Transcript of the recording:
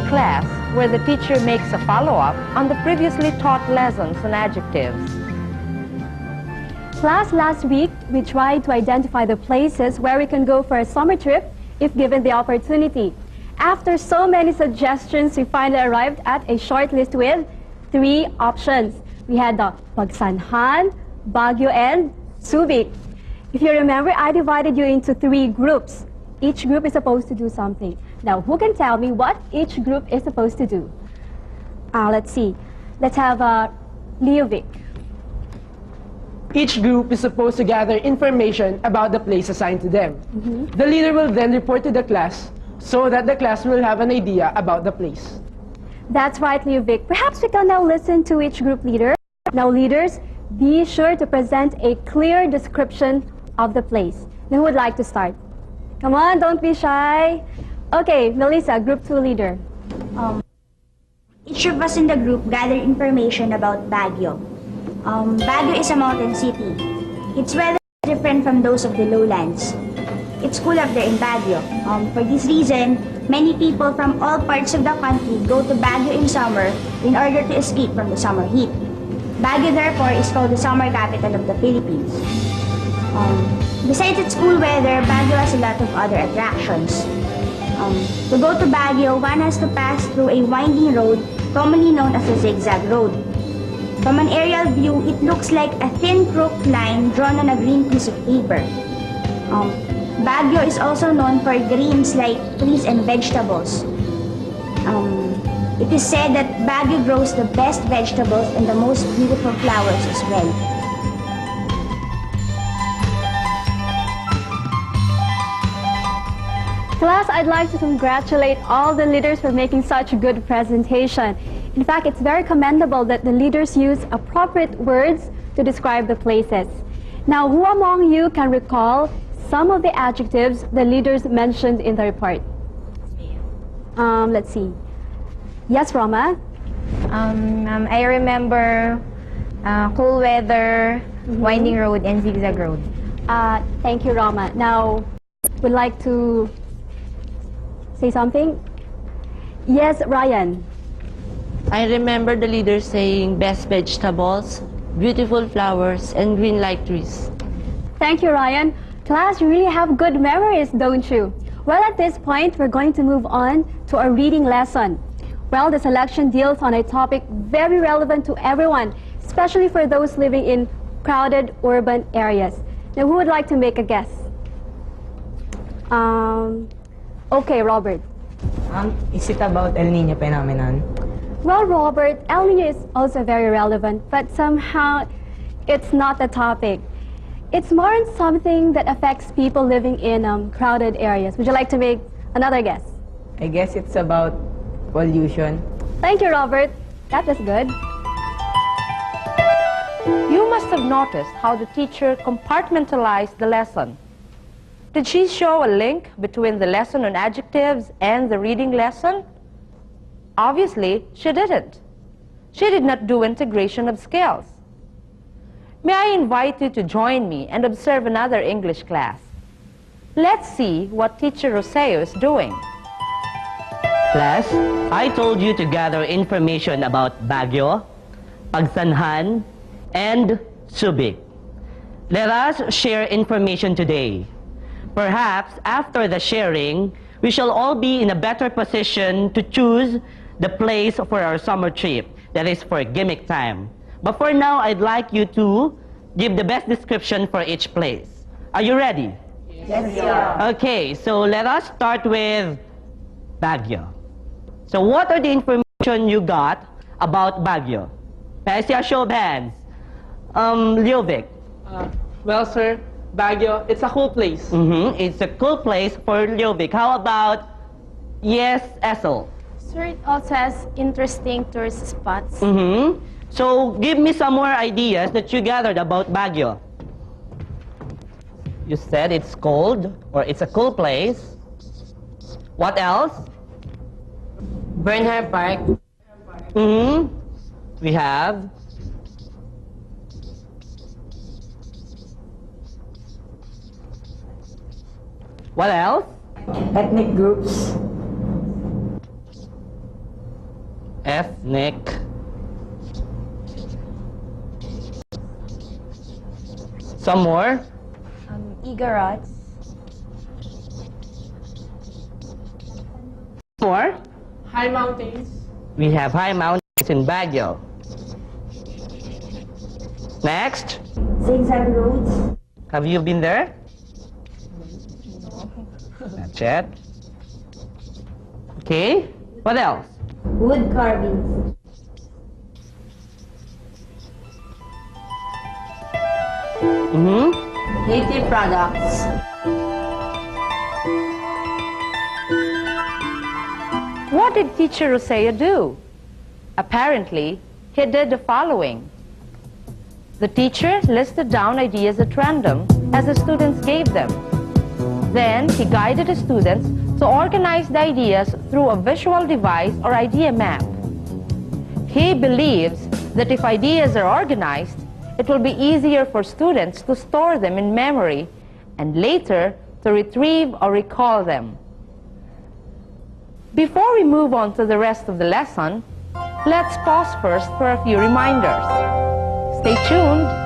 a class where the teacher makes a follow-up on the previously taught lessons and adjectives. Class, last week, we tried to identify the places where we can go for a summer trip if given the opportunity. After so many suggestions, we finally arrived at a short list with 3 options. We had the Pagsanhan, Baguio, and Subic. If you remember, I divided you into 3 groups. Each group is supposed to do something. Now, who can tell me what each group is supposed to do? Let's see. Let's have Leovic. Each group is supposed to gather information about the place assigned to them. The leader will then report to the class so that the class will have an idea about the place. That's right, Leovic. Perhaps we can now listen to each group leader. Now, leaders, be sure to present a clear description of the place. Now, who would like to start? Come on, don't be shy. Okay, Melissa, Group 2 leader. Each of us in the group gathered information about Baguio. Baguio is a mountain city. Its weather is different from those of the lowlands. It's cool up there in Baguio. For this reason, many people from all parts of the country go to Baguio in summer in order to escape from the summer heat. Baguio, therefore, is called the summer capital of the Philippines. Besides its cool weather, Baguio has a lot of other attractions. To go to Baguio, one has to pass through a winding road commonly known as the Zigzag Road. From an aerial view, it looks like a thin crooked line drawn on a green piece of paper. Baguio is also known for greens like trees and vegetables. It is said that Baguio grows the best vegetables and the most beautiful flowers as well. Class, I'd like to congratulate all the leaders for making such a good presentation. In fact, it's very commendable that the leaders use appropriate words to describe the places. Now, who among you can recall some of the adjectives the leaders mentioned in the report? Let's see. Yes, Roma? I remember cool weather, winding road, and zigzag road. Thank you, Roma. Now, would like to say something? Yes, Ryan. I remember the leader saying best vegetables, beautiful flowers, and green light trees. Thank you, Ryan. Class, you really have good memories, don't you? Well, at this point, we're going to move on to our reading lesson. Well, the selection deals on a topic very relevant to everyone, especially for those living in crowded urban areas. Now, who would like to make a guess? Okay, Robert. Is it about El Nino phenomenon? Well, Robert, El Nino is also very relevant, but somehow it's not the topic. It's more on something that affects people living in crowded areas. Would you like to make another guess? I guess it's about pollution. Thank you, Robert. That was good. You must have noticed how the teacher compartmentalized the lesson. Did she show a link between the lesson on adjectives and the reading lesson? Obviously, she didn't. She did not do integration of skills. May I invite you to join me and observe another English class? Let's see what Teacher Roseo is doing. Class, I told you to gather information about Baguio, Pagsanhan, and Subic. Let us share information today. Perhaps after the sharing, we shall all be in a better position to choose the place for our summer trip, that is for gimmick time. But for now, I'd like you to give the best description for each place. Are you ready? Yes, sir. Okay, so let us start with Baguio. So what are the information you got about Baguio? May I see a show of hands? Leovic. Well, sir, Baguio, it's a cool place. It's a cool place for Leovic. How about, yes, Essel? Sir, it also has interesting tourist spots. So give me some more ideas that you gathered about Baguio. You said it's cold, or it's a cool place. What else? Bernhard Park. We have. What else? Ethnic groups. ethnic some more. Igorots. More. High mountains. We have high mountains in Baguio. Next. Zigzag roads. Have you been there? Not yet. Okay. What else? Wood carvings. Native products. What did teacher Rosea do? Apparently, he did the following. The teacher listed down ideas at random as the students gave them. Then, he guided the students to organize the ideas through a visual device or idea map. He believes that if ideas are organized, it will be easier for students to store them in memory and later to retrieve or recall them. Before we move on to the rest of the lesson, let's pause first for a few reminders. Stay tuned.